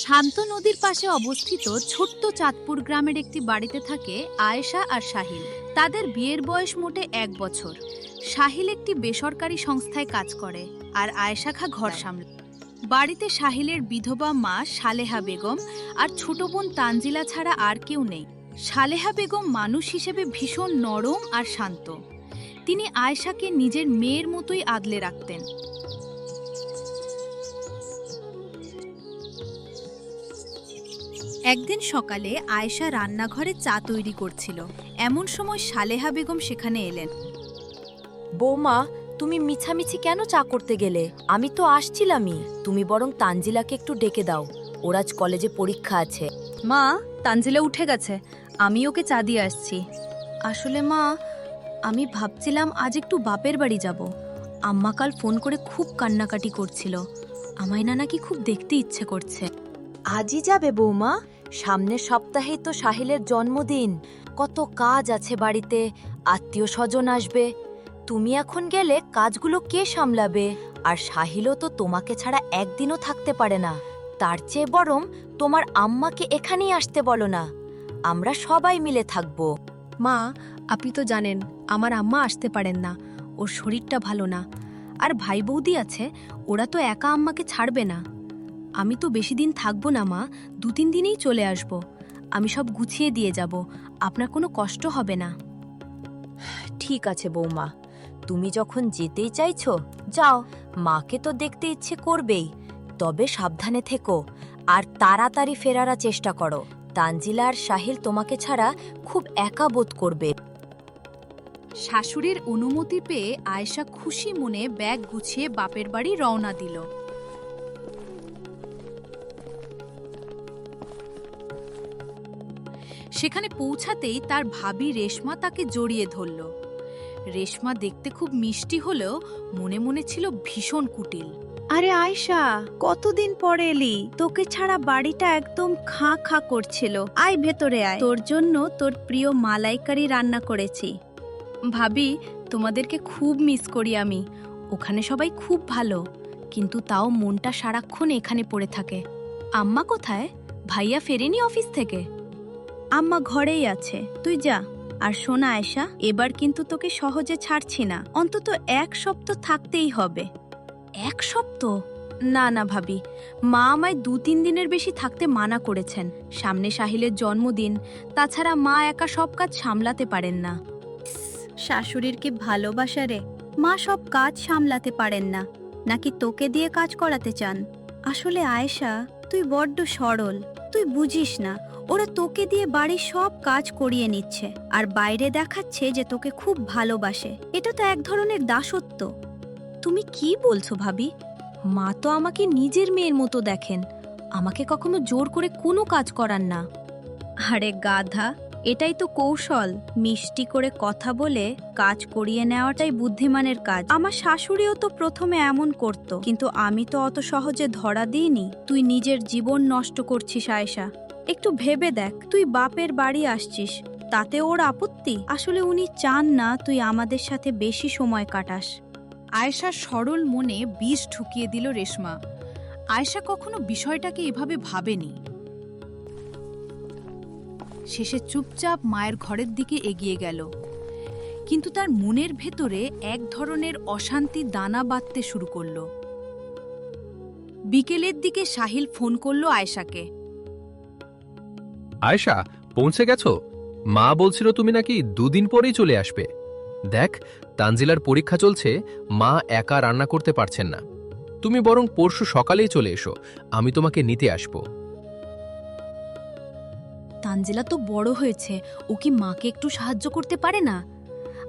শান্ত নদীর পাশে অবস্থিত ছোট্ট চাঁদপুর গ্রামের একটি বাড়িতে থাকে আয়েশা আর সাহিল। তাদের বিয়ের বয়স মোটে 1 বছর। সাহিল একটি বেসরকারি সংস্থায় কাজ করে আর আয়েশা খা ঘর সামলায়। বাড়িতে সাহিলের বিধবা মা সালেহা বেগম আর ছোট বোন তানজিলা ছাড়া আর কেউ নেই। সালেহা বেগম মানুষ হিসেবে ভীষণ নরম আর শান্ত। তিনি আয়েশাকে নিজের মেয়ের মতোই আগলে রাখতেন। একদিন সকালে আয়েশা রান্নাঘরে চা তৈরি করছিল। এমন সময় সালেহা বেগম সেখানে এলেন। বৌমা, তুমি মিছামিছি কেন চা করতে গেলে? আমি তো আসছিলামই। তুমি বরং তানজিলাকে একটু ডেকে দাও, ওর আজ কলেজে পরীক্ষা আছে। মা, তানজিলা উঠে গেছে, আমি ওকে চা দিয়ে আসছি। আসলে মা, আমি ভাবছিলাম আজ একটু বাপের বাড়ি যাব। আম্মা কাল ফোন করে খুব কান্নাকাটি করছিল, আমায় না নাকি খুব দেখতে ইচ্ছে করছে। আজই যাবে বৌমা? সামনের সপ্তাহেই তো সাহিলের জন্মদিন। কত কাজ আছে বাড়িতে, আত্মীয় স্বজন আসবে। তুমি এখন গেলে কাজগুলো কে সামলাবে? আর সাহিলও তো তোমাকে ছাড়া একদিনও থাকতে পারে না। তার চেয়ে বরং তোমার আম্মাকে এখানেই আসতে বলো না, আমরা সবাই মিলে থাকবো। মা, আপনি তো জানেন আমার আম্মা আসতে পারেন না, ওর শরীরটা ভালো না। আর ভাই বৌদি আছে, ওরা তো একা আম্মাকে ছাড়বে না। আমি তো বেশি দিন থাকবো না মা, 2-3 দিনেই চলে আসব। আমি সব গুছিয়ে দিয়ে যাব, আপনার কোনো কষ্ট হবে না। ঠিক আছে বৌমা, তুমি যখন যেতেই চাইছো যাও। মাকে তো দেখতে ইচ্ছে করবেই, তবে সাবধানে থেকো আর তাড়াতাড়ি ফেরার চেষ্টা করো। তানজিলা আর সাহিল তোমাকে ছাড়া খুব একা বোধ করবে। শাশুড়ির অনুমতি পেয়ে আয়েশা খুশি মনে ব্যাগ গুছিয়ে বাপের বাড়ি রওনা দিল। সেখানে পৌঁছাতেই তার ভাবি রেশমা তাকে জড়িয়ে ধরল। রেশমা দেখতে খুব মিষ্টি হলেও মনে মনে ছিল ভীষণ কুটিল। আরে আয়শা, কতদিন পরে এলি? তোকে ছাড়া বাড়িটা একদম খাঁ খাঁ করছিল। আয় ভেতরে আয়, তোর জন্য তোর প্রিয় মালাইকারি রান্না করেছি। ভাবি, তোমাদেরকে খুব মিস করি আমি। ওখানে সবাই খুব ভালো, কিন্তু তাও মনটা সারাক্ষণ এখানে পড়ে থাকে। আম্মা কোথায়? ভাইয়া ফেরেনি অফিস থেকে? আম্মা ঘরেই আছে, তুই যা। আর শোনা আয়শা, এবার কিন্তু তোকে সহজে ছাড়ছি না, অন্তত 1 সপ্তাহ থাকতেই হবে। 1 সপ্তাহ? না না ভাবি, মা আমায় 2-3 দিনের বেশি থাকতে মানা করেছেন। সামনে সাহিলের জন্মদিন, তাছাড়া মা একা সব কাজ সামলাতে পারেন না। শাশুড়ির কি ভালোবাসা রে! মা সব কাজ সামলাতে পারেন না, নাকি তোকে দিয়ে কাজ করাতে চান? আসলে আয়েশা, তুই বড্ড সরল, তুই বুঝিস না। ওরা তোকে দিয়ে বাড়ির সব কাজ করিয়ে নিচ্ছে আর বাইরে দেখাচ্ছে যে তোকে খুব ভালোবাসে। এটা তো এক ধরনের দাসত্ব। তুমি কি বলছো ভাবি? মা তো আমাকে নিজের মেয়ের মতো দেখেন, আমাকে কখনো জোর করে কোনো কাজ করান না। আরে গাধা, এটাই তো কৌশল। মিষ্টি করে কথা বলে কাজ করিয়ে নেওয়াটাই বুদ্ধিমানের কাজ। আমার শাশুড়িও তো প্রথমে এমন করত, কিন্তু আমি তো অত সহজে ধরা দিইনি। তুই নিজের জীবন নষ্ট করছিস আয়েশা। একটু ভেবে দেখ, তুই বাপের বাড়ি আসছিস, তাতে ওর আপত্তি? আসলে উনি চান না তুই আমাদের সাথে বেশি সময় কাটাস। আয়েশার সরল মনে বিষ ঢুকিয়ে দিল রেশমা। আয়েশা কখনো বিষয়টাকে এভাবে ভাবেনি। শেষে চুপচাপ মায়ের ঘরের দিকে এগিয়ে গেল, কিন্তু তার মনের ভেতরে এক ধরনের অশান্তি দানা বাঁধতে শুরু করল। বিকেলের দিকে সাহিল ফোন করল আয়েশাকে। আয়েশা, পৌঁছে গেছো? মা বলছিল তুমি নাকি 2 দিন পরেই চলে আসবে। দেখ, তানজিলার পরীক্ষা চলছে, মা একা রান্না করতে পারছেন না। তুমি বরং পরশু সকালেই চলে এসো, আমি তোমাকে নিতে আসব। তানজিলা তো বড় হয়েছে, ও কি মাকে একটু সাহায্য করতে পারে না?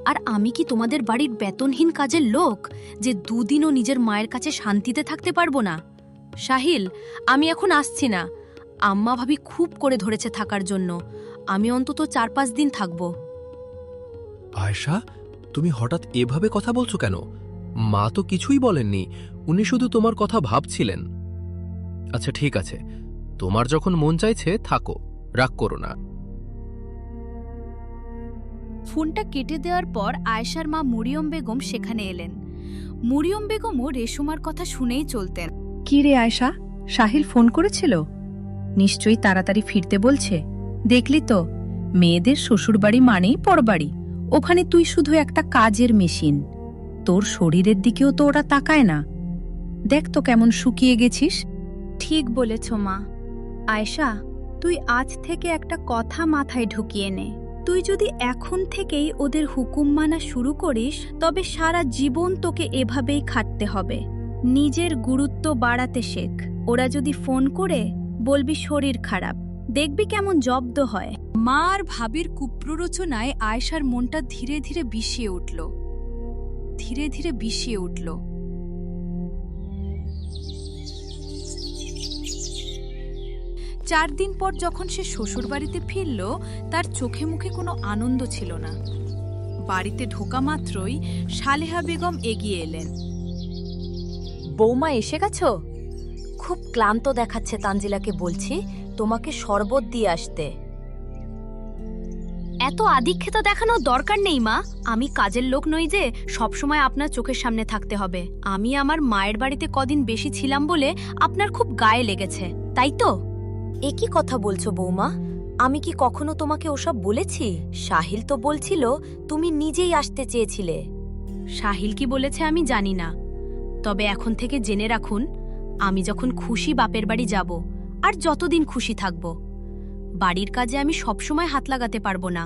আর আমি কি তোমাদের বাড়ির বেতনহীন কাজের লোক যে 2 দিনও নিজের মায়ের কাছে শান্তিতে থাকতে পারবো না? সাহিল, আমি এখন আসছি না। আম্মা ভাবি খুব করে ধরেছে থাকার জন্য, আমি অন্তত 4-5 দিন থাকবো। আয়েশা, তুমি হঠাৎ এভাবে কথা বলছো কেন? মা তো কিছুই বলেননি, উনি শুধু তোমার কথা ভাবছিলেন। আচ্ছা ঠিক আছে, তোমার যখন মন চাইছে থাকো, রাগ করো না। ফোনটা কেটে দেওয়ার পর আয়েশার মা মরিয়ম বেগম সেখানে এলেন। মরিয়ম বেগমও রেশমার কথা শুনেই চলতেন। কি রে আয়েশা, সাহিল ফোন করেছিল? নিশ্চয়ই তাড়াতাড়ি ফিরতে বলছে। দেখলি তো, মেয়েদের শ্বশুরবাড়ি মানেই পরবাড়ি। ওখানে তুই শুধু একটা কাজের মেশিন। তোর শরীরের দিকেও তো ওরা তাকায় না। দেখ তো কেমন শুকিয়ে গেছিস। ঠিক বলেছ মা। আয়েশা, তুই আজ থেকে একটা কথা মাথায় ঢুকিয়ে নে। তুই যদি এখন থেকেই ওদের হুকুম মানা শুরু করিস, তবে সারা জীবন তোকে এভাবেই খাটতে হবে। নিজের গুরুত্ব বাড়াতে শেখ। ওরা যদি ফোন করে বলবি শরীর খারাপ, দেখবি কেমন জব্দ হয়। মা আর ভাবির কুপ্ররোচনায় আয়েশার মনটা ধীরে ধীরে বিষিয়ে উঠল। ধীরে ধীরে বিষিয়ে উঠল। 4 দিন পর যখন সে শ্বশুরবাড়িতে ফিরল, তার চোখে মুখে কোনো আনন্দ ছিল না। বাড়িতে ঢোকা মাত্রই সালেহা বেগম এগিয়ে এলেন। বৌমা এসে গেছো? খুব ক্লান্ত দেখাচ্ছে তানজিলাকে, বলছি তোমাকে শরবত দিয়ে আসতে। এত আদিক্ষেতা দেখানোর দরকার নেই মা। আমি কাজের লোক নই যে সবসময় আপনার চোখের সামনে থাকতে হবে। আমি আমার মায়ের বাড়িতে কদিন বেশি ছিলাম বলে আপনার খুব গায়ে লেগেছে, তাই তো? এ কি কথা বলছো বৌমা? আমি কি কখনো তোমাকে ওসব বলেছি? সাহিল তো বলছিল তুমি নিজেই আসতে চেয়েছিলে। সাহিল কি বলেছে আমি জানি না, তবে এখন থেকে জেনে রাখুন, আমি যখন খুশি বাপের বাড়ি যাব আর যতদিন খুশি থাকব। বাড়ির কাজে আমি সবসময় হাত লাগাতে পারবো না।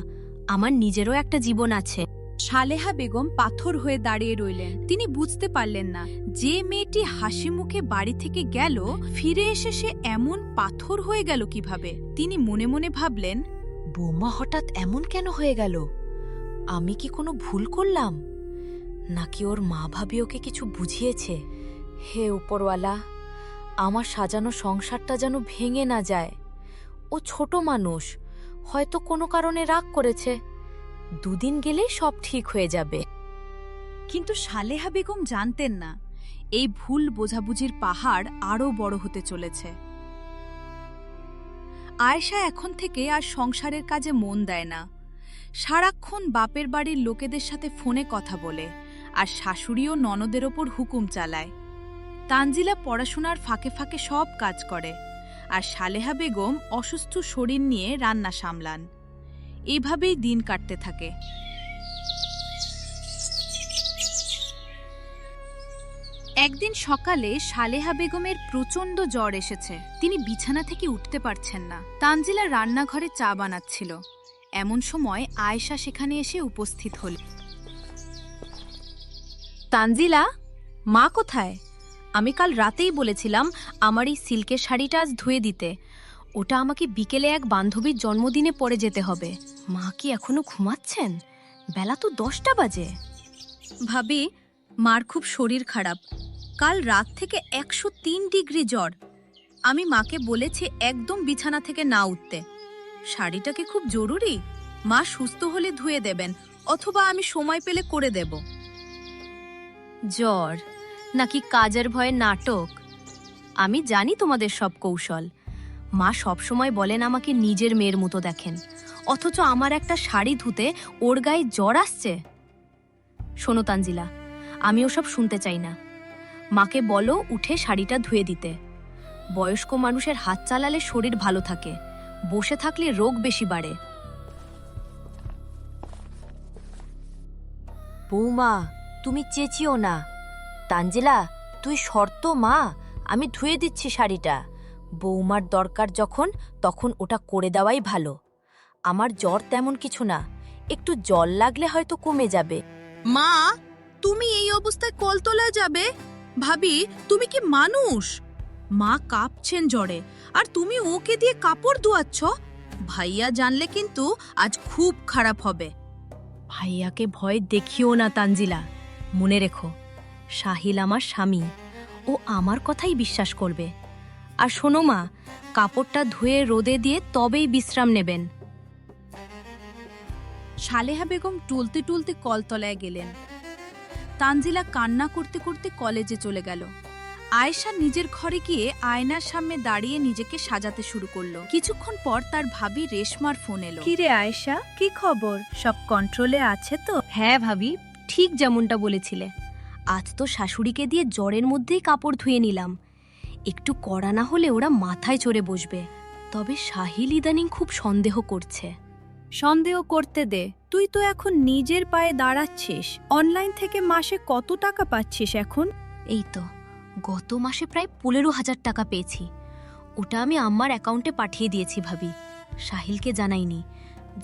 আমার নিজেরও একটা জীবন আছে। সালেহা বেগম পাথর হয়ে দাঁড়িয়ে রইলেন। তিনি বুঝতে পারলেন না যে মেয়েটি হাসি মুখে বাড়ি থেকে গেল, ফিরে এসে সে এমন পাথর হয়ে গেল কিভাবে। তিনি মনে মনে ভাবলেন, বৌমা হঠাৎ এমন কেন হয়ে গেল? আমি কি কোনো ভুল করলাম? নাকি ওর মা ভাবি ওকে কিছু বুঝিয়েছে? হে উপরওয়ালা, আমার সাজানো সংসারটা যেন ভেঙে না যায়। ও ছোট মানুষ, হয়তো কোনো কারণে রাগ করেছে। 2 দিন গেলেই সব ঠিক হয়ে যাবে। কিন্তু সালেহা বেগম জানতেন না, এই ভুল বোঝাবুঝির পাহাড় আরও বড় হতে চলেছে। আয়েশা এখন থেকে আর সংসারের কাজে মন দেয় না। সারাক্ষণ বাপের বাড়ির লোকেদের সাথে ফোনে কথা বলে আর শাশুড়ি ও ননদের ওপর হুকুম চালায়। তানজিলা পড়াশোনার ফাঁকে ফাঁকে সব কাজ করে, আর সালেহা বেগম অসুস্থ শরীর নিয়ে রান্না সামলান। এইভাবেই দিন কাটতে থাকে। একদিন সকালে সালেহা বেগমের প্রচণ্ড জ্বর এসেছে। তিনি বিছানা থেকে উঠতে পারছেন না। তানজিলা রান্নাঘরে চা বানাচ্ছিল। এমন সময় আয়েশা সেখানে এসে উপস্থিত হল। তানজিলা, মা কোথায়? আমি কাল রাতেই বলেছিলাম আমার এই সিল্কের শাড়িটা আজ ধুয়ে দিতে। ওটা আমাকে বিকেলে এক বান্ধবীর জন্মদিনে পরে যেতে হবে। মা কি এখনো ঘুমাচ্ছেন? বেলা তো 10টা বাজে। ভাবি, মার খুব শরীর খারাপ। কাল রাত থেকে 103 ডিগ্রি জ্বর। আমি মাকে বলেছি একদম বিছানা থেকে না উঠতে। শাড়িটা কি খুব জরুরি? মা সুস্থ হলে ধুয়ে দেবেন, অথবা আমি সময় পেলে করে দেব। জ্বর নাকি কাজের ভয়ে নাটক? আমি জানি তোমাদের সব কৌশল। মা সবসময় বলেন আমাকে নিজের মেয়ের মতো দেখেন, অথচ আমার একটা শাড়ি ধুতে ওর গায়ে জ্বর আসছে। শোনো তানজিলা, আমি ওসব শুনতে চাই না। মাকে বলো উঠে শাড়িটা ধুয়ে দিতে। বয়স্ক মানুষের হাত চালালে শরীর ভালো থাকে, বসে থাকলে রোগ বেশি বাড়ে। বৌমা, তুমি চেঁচিও না। তানজিলা, তুই শর্ত মা, আমি ধুয়ে দিচ্ছি শাড়িটা। বৌমার দরকার যখন, তখন ওটা করে দেওয়াই ভালো। আমার জ্বর তেমন কিছু না, একটু জল লাগলে হয়তো কমে যাবে। মা, তুমি এই অবস্থায় কলতলায় যাবে? ভাবি, তুমি কি মানুষ? মা কাঁপছেন জ্বরে, আর তুমি ওকে দিয়ে কাপড় ধোয়াচ্ছ। ভাইয়া জানলে কিন্তু আজ খুব খারাপ হবে। ভাইয়াকে ভয় দেখিও না তানজিলা। মনে রেখো, সাহিল আমার স্বামী, ও আমার কথাই বিশ্বাস করবে। আর শোনো মা, কাপড়টা ধুয়ে রোদে দিয়ে তবেই বিশ্রাম নেবেন। সালেহা বেগম টুলতে টুলতে কলতলায় গেলেন। তানজিলা কান্না করতে করতে কলেজে চলে গেল। আয়েশা নিজের ঘরে গিয়ে আয়নার সামনে দাঁড়িয়ে নিজেকে সাজাতে শুরু করলো। কিছুক্ষণ পর তার ভাবি রেশমার ফোন এলো। কিরে আয়েশা, কি খবর? সব কন্ট্রোলে আছে তো? হ্যাঁ ভাবি, ঠিক যেমনটা বলেছিলে। আজ তো শাশুড়িকে দিয়ে জ্বরের মধ্যেই কাপড় ধুয়ে নিলাম। একটু কড়া না হলে ওরা মাথায় চড়ে বসবে। তবে সাহিল ইদানিং খুব সন্দেহ করছে। সন্দেহ করতে দে, তুই তো এখন নিজের পায়ে দাঁড়াচ্ছিস। অনলাইন থেকে মাসে কত টাকা পাচ্ছিস এখন? এই তো গত মাসে প্রায় 15,000 টাকা পেয়েছি। ওটা আমি আম্মার অ্যাকাউন্টে পাঠিয়ে দিয়েছি ভাবি, সাহিলকে জানাইনি,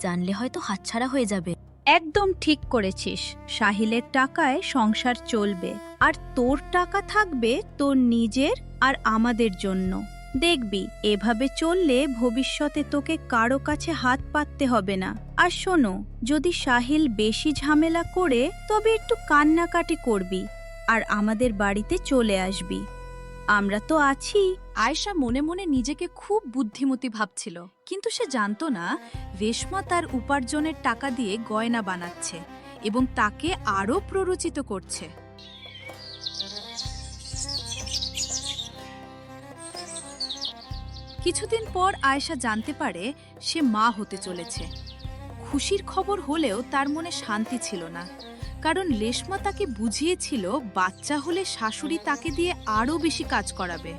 জানলে হয়তো হাতছাড়া হয়ে যাবে। একদম ঠিক করেছিস। সাহিলের টাকায় সংসার চলবে, আর তোর টাকা থাকবে তোর নিজের আর আমাদের জন্য। দেখবি এভাবে চললে ভবিষ্যতে তোকে কারো কাছে হাত পাততে হবে না। আর শোনো, যদি সাহিল বেশি ঝামেলা করে তবে একটু কান্নাকাটি করবি আর আমাদের বাড়িতে চলে আসবি, আমরা তো আছি। আয়েশা মনে মনে নিজেকে খুব বুদ্ধিমতী ভাবছিল, কিন্তু সে জানতো না রেশমা তার উপার্জনের টাকা দিয়ে গয়না বানাচ্ছে এবং তাকে আরও প্ররোচিত করছে। কিছুদিন পর আয়েশা জানতে পারে সে মা হতে চলেছে। খুশির খবর হলেও তার মনে শান্তি ছিল না, কারণ রেশমা তাকে বুঝিয়েছিল বাচ্চা হলে শাশুড়ি তাকে দিয়ে আরও বেশি কাজ করাবে।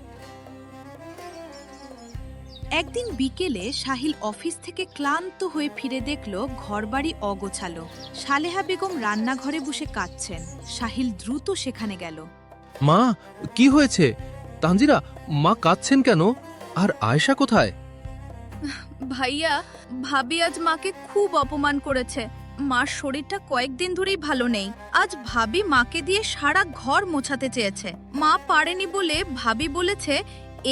একদিন বিকেলে সাহিল অফিস থেকে ক্লান্ত হয়ে ফিরে দেখল ঘরবাড়ি অগোছালো। সালেহা বেগম রান্নাঘরে বসে কাঁদছেন। সাহিল দ্রুত সেখানে গেল। মা, কি হয়েছে? তানজিরা, মা কাঁদছেন কেন? আর আয়েশা কোথায়? ভাইয়া, ভাবি আজ মাকে খুব অপমান করেছে। মার শরীরটা কয়েকদিন ধরেই ভালো নেই। আজ ভাবি মাকে দিয়ে সারা ঘর মোছাতে চেয়েছে। মা পারেনি বলে ভাবি বলেছে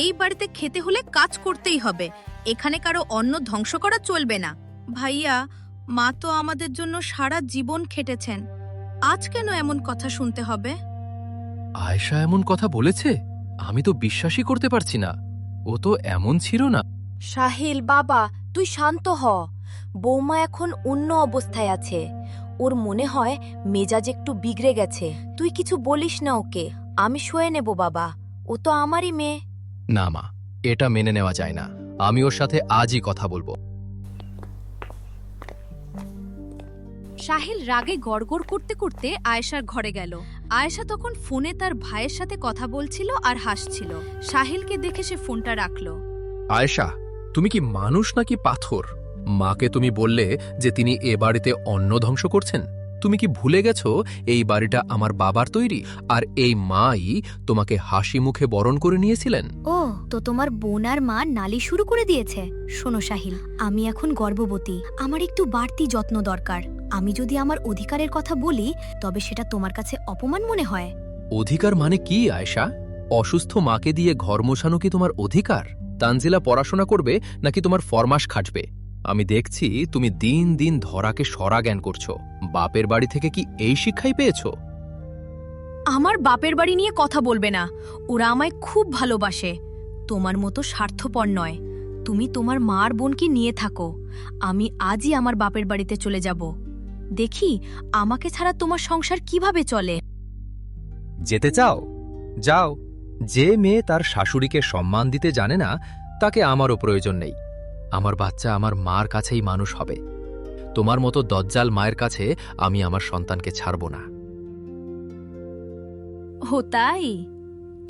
এই বাড়িতে খেতে হলে কাজ করতেই হবে, এখানে কারো অন্ন ধ্বংস করা চলবে না। ভাইয়া, মা তো আমাদের জন্য সারা জীবন খেটেছেন, আজ কেন এমন কথা শুনতে হবে? আয়েশা এমন কথা বলেছে? আমি তো বিশ্বাসই করতে পারছি না। ও তো এমন ছিল না। সাহিল বাবা, তুই শান্ত হ। বৌমা এখন অন্য অবস্থায় আছে, ওর মনে হয় মেজাজ একটু বিগড়ে গেছে। তুই কিছু বলিস না ওকে, আমি শুয়ে নেব বাবা, ও তো আমারই মেয়ে। না মা, এটা মেনে নেওয়া যায় না। আমি ওর সাথে আজই কথা বলবো। সাহিল রাগে গড়গড় করতে করতে আয়েশার ঘরে গেল। আয়েশা তখন ফোনে তার ভাইয়ের সাথে কথা বলছিল আর হাসছিল। সাহিলকে দেখে সে ফোনটা রাখল। আয়েশা, তুমি কি মানুষ নাকি পাথর? মাকে তুমি বললে যে তিনি এ বাড়িতে অন্ন ধ্বংস করছেন। তুমি কি ভুলে গেছো এই বাড়িটা আমার বাবার তৈরি, আর এই মাই তোমাকে হাসি মুখে বরণ করে নিয়েছিলেন? ও তো তোমার বোন আর মা নালি শুরু করে দিয়েছে। শোনো সাহিল, আমি এখন গর্ভবতী, আমার একটু বাড়তি যত্ন দরকার। আমি যদি আমার অধিকারের কথা বলি তবে সেটা তোমার কাছে অপমান মনে হয়। অধিকার মানে কি আয়েশা? অসুস্থ মাকে দিয়ে ঘর মোছানো কি তোমার অধিকার? তানজিলা পড়াশোনা করবে নাকি তোমার ফরমাস খাটবে? আমি দেখছি তুমি দিন দিন ধরাকে সরা জ্ঞান করছো। বাপের বাড়ি থেকে কি এই শিক্ষাই পেয়েছো? আমার বাপের বাড়ি নিয়ে কথা বলবে না, ওরা আমায় খুব ভালোবাসে। তোমার মতো স্বার্থপর নয়। তুমি তোমার মা আর বোনকে নিয়ে থাকো, আমি আজই আমার বাপের বাড়িতে চলে যাব। দেখি আমাকে ছাড়া তোমার সংসার কিভাবে চলে। যেতে চাও? যাও। যে মেয়ে তার শাশুড়িকে সম্মান দিতে জানে না, তাকে আমারও প্রয়োজন নেই। আমার বাচ্চা আমার মার কাছেই মানুষ হবে। তোমার মতো দজ্জাল মায়ের কাছে আমি আমার সন্তানকে ছাড়ব না। ও তাই?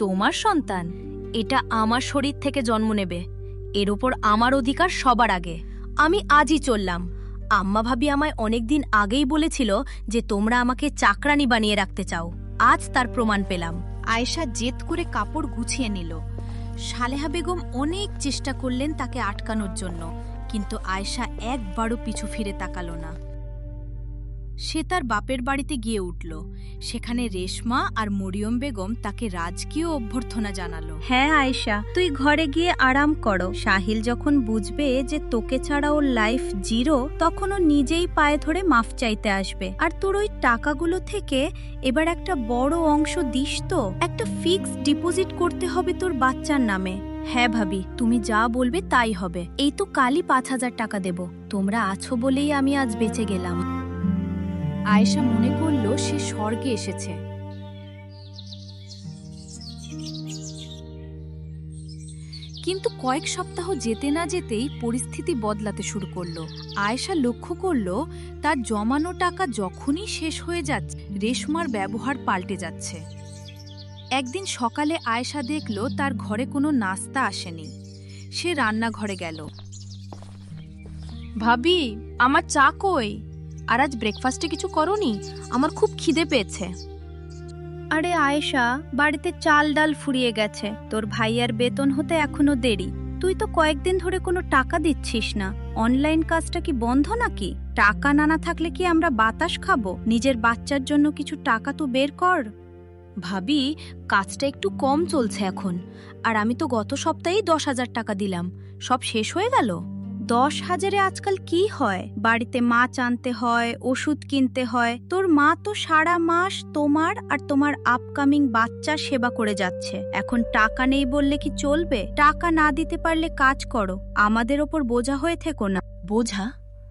তোমার সন্তান? এটা আমার শরীর থেকে জন্ম নেবে, এর ওপর আমার অধিকার সবার আগে। আমি আজই চললাম। আম্মা ভাবি আমায় অনেকদিন আগেই বলেছিল যে তোমরা আমাকে চাকরানি বানিয়ে রাখতে চাও। আজ তার প্রমাণ পেলাম। আয়েশা জেদ করে কাপড় গুছিয়ে নিল। সালেহা বেগম অনেক চেষ্টা করলেন তাকে আটকানোর জন্য, কিন্তু আয়েশা একবারও পিছু ফিরে তাকালো না। সে তার বাপের বাড়িতে গিয়ে উঠল। সেখানে রেশমা আর মরিয়ম বেগম তাকে রাজকীয় অভ্যর্থনা জানালো। হ্যাঁ আয়েশা, তুই ঘরে গিয়ে আরাম করো। সাহিল যখন বুঝবে যে তোকে ছাড়া ওর লাইফ জিরো, তখন ও নিজেই পায়ে ধরে মাফ চাইতে আসবে। আর তোর ওই টাকাগুলো থেকে এবার একটা বড় অংশ দিস তো। একটা ফিক্সড ডিপোজিট করতে হবে তোর বাচ্চার নামে। হ্যাঁ ভাবি, তুমি যা বলবে তাই হবে। এই তো কালই 5,000 টাকা দেব। তোমরা আছো বলেই আমি আজ বেঁচে গেলাম। আয়েশা মনে করল সে স্বর্গে এসেছে। কিন্তু কয়েক সপ্তাহ যেতে না যেতেই পরিস্থিতি বদলাতে শুরু করলো। আয়েশা লক্ষ্য করল তার জমানো টাকা যখনই শেষ হয়ে যাচ্ছে, রেশমার ব্যবহার পাল্টে যাচ্ছে। একদিন সকালে আয়েশা দেখল তার ঘরে কোনো নাস্তা আসেনি। সে রান্নাঘরে গেল। ভাবি, আমার চা কই? আর আজ ব্রেকফাস্টে কিছু করনি? আমার খুব খিদে পেয়েছে। আরে আয়েশা, বাড়িতে চাল ডাল ফুরিয়ে গেছে, তোর ভাইয়ার বেতন হতে এখনো দেরি। তুই তো কয়েকদিন ধরে কোনো টাকা দিচ্ছিস না। অনলাইন কাজটা কি বন্ধ নাকি? টাকা না থাকলে কি আমরা বাতাস খাবো? নিজের বাচ্চার জন্য কিছু টাকা তো বের কর। ভাবি, কাজটা একটু কম চলছে এখন। আর আমি তো গত সপ্তাহেই 10,000 টাকা দিলাম, সব শেষ হয়ে গেল। 10,000-এ আজকাল কি হয়? বাড়িতে মাছ আনতে হয়, ওষুধ কিনতে হয়। তোর মা তো সারা মাস তোমার আর তোমার আপকামিং বাচ্চার সেবা করে যাচ্ছে। এখন টাকা নেই বললে কি চলবে? টাকা না দিতে পারলে কাজ করো, আমাদের ওপর বোঝা হয়ে থেকো না। বোঝা?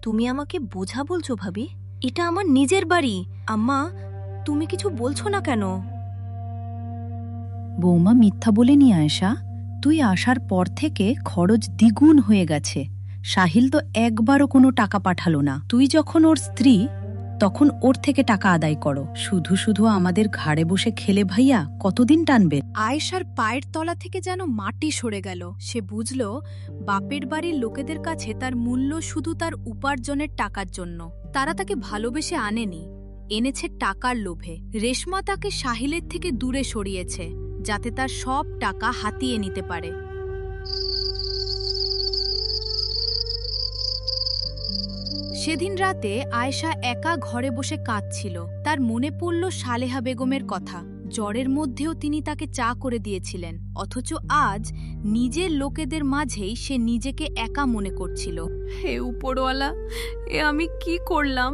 তুমি আমাকে বোঝা বলছো ভাবি? এটা আমার নিজের বাড়ি। আম্মা, তুমি কিছু বলছো না কেন? বৌমা মিথ্যা বলেনি আয়েশা। তুই আসার পর থেকে খরচ দ্বিগুণ হয়ে গেছে। সাহিল তো একবারও কোনো টাকা পাঠালো না। তুই যখন ওর স্ত্রী, তখন ওর থেকে টাকা আদায় করো। শুধু শুধু আমাদের ঘাড়ে বসে খেলে ভাইয়া কতদিন টানবে? আয়েশার পায়ের তলা থেকে যেন মাটি সরে গেল। সে বুঝল বাপের বাড়ির লোকেদের কাছে তার মূল্য শুধু তার উপার্জনের টাকার জন্য। তারা তাকে ভালোবেসে আনেনি, এনেছে টাকার লোভে। রেশমা তাকে সাহিলের থেকে দূরে সরিয়েছে, যাতে তার সব টাকা হাতিয়ে নিতে পারে। সেদিন রাতে আয়েশা একা ঘরে বসে কাঁদছিল। তার মনে পড়ল সালেহা বেগমের কথা। জ্বরের মধ্যেও তিনি তাকে চা করে দিয়েছিলেন, অথচ আজ নিজের লোকেদের মাঝেই সে নিজেকে একা মনে করছিল। হে উপরওয়ালা, এ আমি কি করলাম?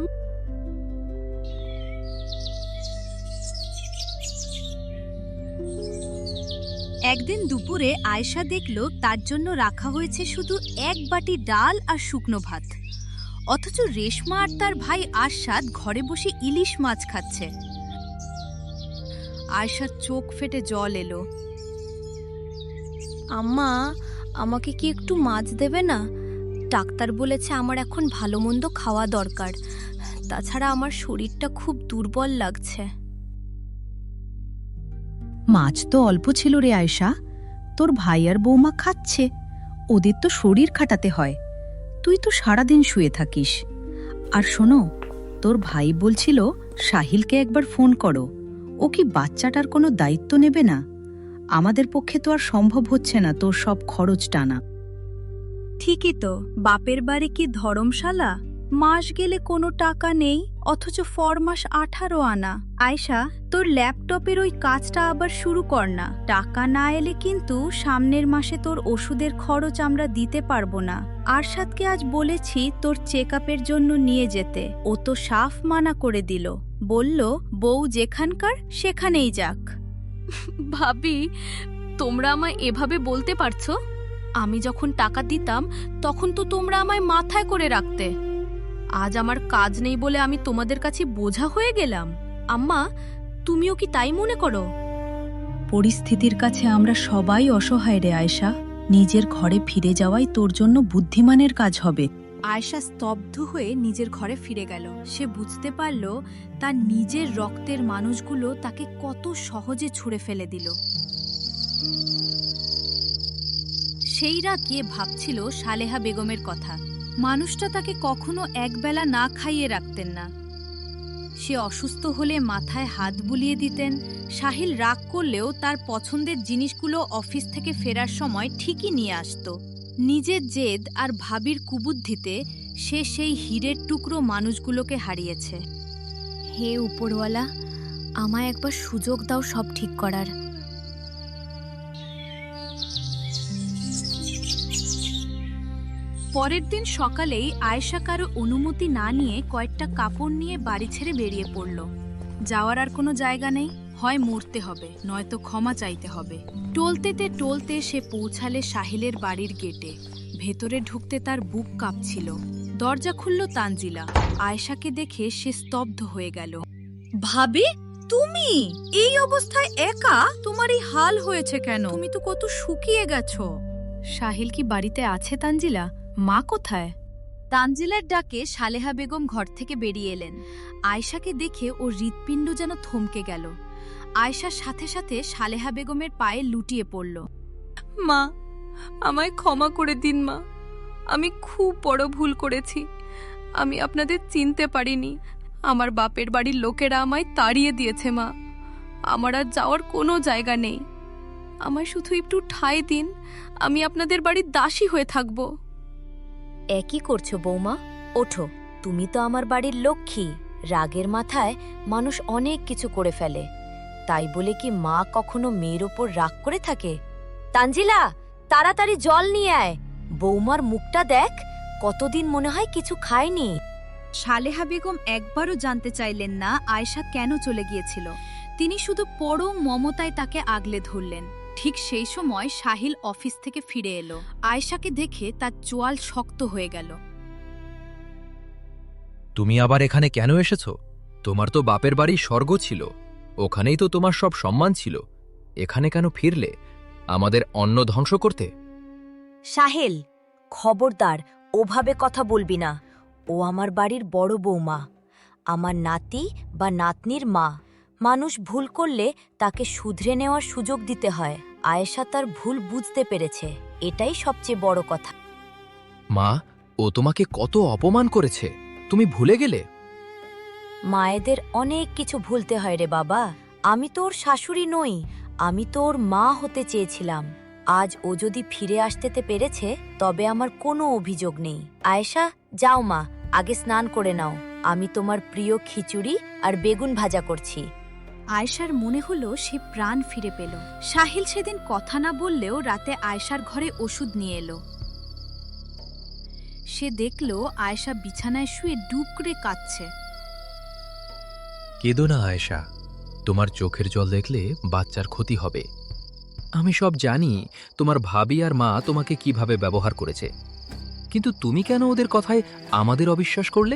একদিন দুপুরে আয়েশা দেখল তার জন্য রাখা হয়েছে শুধু এক বাটি ডাল আর শুকনো ভাত, অথচ রেশমা আর তার ভাই আরশাদ ঘরে বসে ইলিশ মাছ খাচ্ছে। আয়েশার চোখ ফেটে জল এলো। আম্মা, আমাকে কি একটু মাছ দেবে না? ডাক্তার বলেছে আমার এখন ভালো মন্দ খাওয়া দরকার। তাছাড়া আমার শরীরটা খুব দুর্বল লাগছে। মাছ তো অল্প ছিল রে আয়েশা। তোর ভাই আর বৌমা খাচ্ছে, ওদের তো শরীর খাটাতে হয়। তুই তো সারাদিন শুয়ে থাকিস। আর শোনো, তোর ভাই বলছিল সাহিলকে একবার ফোন করো। ও কি বাচ্চাটার কোনো দায়িত্ব নেবে না? আমাদের পক্ষে তো আর সম্ভব হচ্ছে না তোর সব খরচ টানা। ঠিকই তো, বাপের বাড়ি কি ধর্মশালা? মাস গেলে কোনো টাকা নেই, অথচ ফরমাস 18 আনা। আয়শা, তোর ল্যাপটপের ওই কাজটা আবার শুরু কর না। টাকা না এলে কিন্তু সামনের মাসে তোর ওষুধের খরচ আমরা দিতে পারবো না। আরশাদকে আজ বলেছি তোর চেকআপের জন্য নিয়ে যেতে, ও তো সাফ মানা করে দিল। বলল বউ যেখানকার সেখানেই যাক। ভাবি, তোমরা আমায় এভাবে বলতে পারছো? আমি যখন টাকা দিতাম তখন তো তোমরা আমায় মাথায় করে রাখতে। আজ আমার কাজ নেই বলে আমি তোমাদের কাছে বোঝা হয়ে গেলাম। আম্মা, তুমিও কি তাই মনে করো? পরিস্থিতির কাছে আমরা সবাই অসহায় রে আয়েশা। নিজের ঘরে ফিরে যাওয়াই তোর জন্য বুদ্ধিমানের কাজ হবে। আয়েশা স্তব্ধ হয়ে নিজের ঘরে ফিরে গেল। সে বুঝতে পারল তার নিজের রক্তের মানুষগুলো তাকে কত সহজে ছুঁড়ে ফেলে দিল। সেই রাত গিয়ে ভাবছিল সালেহা বেগমের কথা। মানুষটা তাকে কখনো একবেলা না খাইয়ে রাখতেন না। সে অসুস্থ হলে মাথায় হাত বুলিয়ে দিতেন। সাহিল রাগ করলেও তার পছন্দের জিনিসগুলো অফিস থেকে ফেরার সময় ঠিকই নিয়ে আসতো। নিজের জেদ আর ভাবির কুবুদ্ধিতে সে সেই হীরের টুকরো মানুষগুলোকে হারিয়েছে। হে উপরওয়ালা, আমায় একবার সুযোগ দাও সব ঠিক করার। পরের দিন সকালেই আয়েশা কারো অনুমতি না নিয়ে কয়েকটা কাপড় নিয়ে বাড়ি ছেড়ে বেরিয়ে পড়ল। যাওয়ার আর কোনো জায়গা নেই, হয় মরতে হবে নয়তো ক্ষমা চাইতে হবে। টলতে সে পৌঁছালে সাহিলের বাড়ির গেটে। ভেতরে ঢুকতে তার বুক কাঁপছিল। দরজা খুলল তানজিলা। আয়েশাকে দেখে সে স্তব্ধ হয়ে গেল। ভাবি, তুমি এই অবস্থায় একা? তোমার এই হাল হয়েছে কেন? তুমি তো কত শুকিয়ে গেছো। সাহিল কি বাড়িতে আছে তানজিলা? মা কোথায়? তানজিলার ডাকে সালেহা বেগম ঘর থেকে বেরিয়ে এলেন। আয়েশাকে দেখে ওর হৃৎপিণ্ড যেন থমকে গেল। আয়েশার সাথে সাথে সালেহা বেগমের পায়ে লুটিয়ে পড়ল। মা, আমায় ক্ষমা করে দিন মা। আমি খুব বড় ভুল করেছি। আমি আপনাদের চিনতে পারিনি। আমার বাপের বাড়ির লোকেরা আমায় তাড়িয়ে দিয়েছে মা। আমার আর যাওয়ার কোনো জায়গা নেই। আমায় শুধু একটু ঠাঁই দিন, আমি আপনাদের বাড়ির দাসী হয়ে থাকব। একই করছো বৌমা, ওঠো। তুমি তো আমার বাড়ির লক্ষ্মী। রাগের মাথায় মানুষ অনেক কিছু করে ফেলে, তাই বলে কি মা কখনো মেয়ের ওপর রাগ করে থাকে? তানজিলা, তাড়াতাড়ি জল নিয়ে আয়। বৌমার মুখটা দেখ, কতদিন মনে হয় কিছু খায়নি। সালেহা বেগম একবারও জানতে চাইলেন না আয়েশা কেন চলে গিয়েছিল। তিনি শুধু পরম মমতায় তাকে আগলে ধরলেন। ঠিক সেই সময় সাহিল অফিস থেকে ফিরে এলো। আয়েশাকে দেখে তার চোয়াল শক্ত হয়ে গেল। তুমি আবার এখানে কেন এসেছো? তোমার তো বাপের বাড়ি স্বর্গ ছিল, ওখানেই তো তোমার সব সম্মান ছিল। এখানে কেন ফিরলে? আমাদের অন্ন ধ্বংস করতে? সাহেল, খবরদার ওভাবে কথা বলবি না। ও আমার বাড়ির বড় বৌমা, আমার নাতি বা নাতনির মা। মানুষ ভুল করলে তাকে শুধরে নেওয়ার সুযোগ দিতে হয়। আয়েশা তার ভুল বুঝতে পেরেছে, এটাই সবচেয়ে বড় কথা। মা, ও তোমাকে কত অপমান করেছে, তুমি ভুলে গেলে? মায়েদের অনেক কিছু ভুলতে হয় রে বাবা। আমি তো ওর শাশুড়ি নই, আমি তো ওর মা হতে চেয়েছিলাম। আজ ও যদি ফিরে আসতে পেরেছে তবে আমার কোনো অভিযোগ নেই। আয়েশা, যাও মা, আগে স্নান করে নাও। আমি তোমার প্রিয় খিচুড়ি আর বেগুন ভাজা করছি। আয়েশার মনে হলো সে প্রাণ ফিরে পেল। সাহিল সেদিন কথা না বললেও রাতে আয়েশার ঘরে ওষুধ নিয়ে এলো। সে দেখল আয়েশা বিছানায় শুয়ে ডুব করে কাঁদছে। কেঁদো না আয়েশা, তোমার চোখের জল দেখলে বাচ্চার ক্ষতি হবে। আমি সব জানি তোমার ভাবি আর মা তোমাকে কিভাবে ব্যবহার করেছে, কিন্তু তুমি কেন ওদের কথায় আমাদের অবিশ্বাস করলে?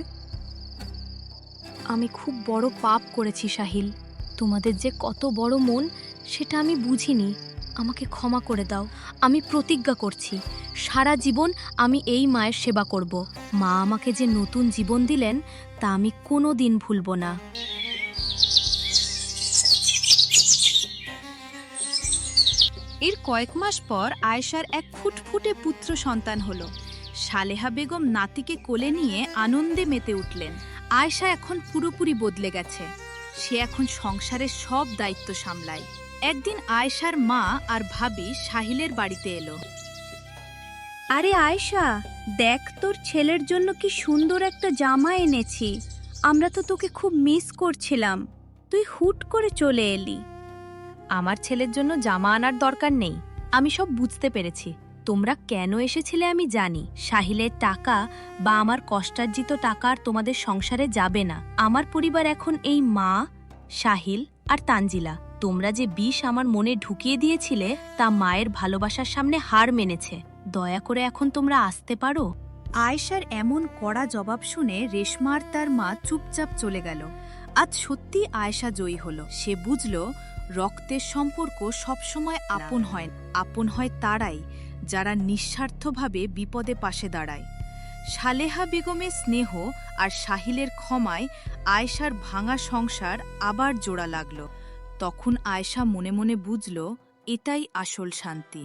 আমি খুব বড় পাপ করেছি সাহিল। তোমাদের যে কত বড় মন সেটা আমি বুঝিনি। আমাকে ক্ষমা করে দাও। আমি প্রতিজ্ঞা করছি সারা জীবন আমি এই মায়ের সেবা করব। মা আমাকে যে নতুন জীবন দিলেন তা আমি কোনো দিন ভুলব না। এর কয়েক মাস পর আয়েশার এক ফুটফুটে পুত্র সন্তান হলো। সালেহা বেগম নাতিকে কোলে নিয়ে আনন্দে মেতে উঠলেন। আয়েশা এখন পুরোপুরি বদলে গেছে। সে এখন সংসারের সব দায়িত্ব সামলায়। একদিন আয়েশার মা আর ভাবি সাহিলের বাড়িতে এলো। আরে আয়েশা, দেখ তোর ছেলের জন্য কি সুন্দর একটা জামা এনেছি। আমরা তো তোকে খুব মিস করছিলাম, তুই হুট করে চলে এলি। আমার ছেলের জন্য জামা আনার দরকার নেই। আমি সব বুঝতে পেরেছি। তোমরা কেন এসেছিলে আমি জানি। সাহিলের টাকা বা আমার কষ্টার্জিত টাকা আর তোমাদের সংসারে যাবে না। আমার পরিবার এখন এই মা, সাহিল আর তানজিলা। তোমরা যে বিষ আমার মনে ঢুকিয়ে দিয়েছিলে তা মায়ের ভালোবাসার সামনে হার মেনেছে। দয়া করে এখন তোমরা আসতে পারো। আয়েশার এমন কড়া জবাব শুনে রেশমা আর তার মা চুপচাপ চলে গেল। আজ সত্যি আয়েশা জয়ী হলো। সে বুঝল রক্তের সম্পর্ক সবসময় আপন হয় না। আপন হয় তারাই যারা নিঃস্বার্থভাবে বিপদে পাশে দাঁড়ায়। সালেহা বেগমের স্নেহ আর সাহিলের ক্ষমায় আয়েশার ভাঙা সংসার আবার জোড়া লাগল। তখন আয়েশা মনে মনে বুঝল এটাই আসল শান্তি।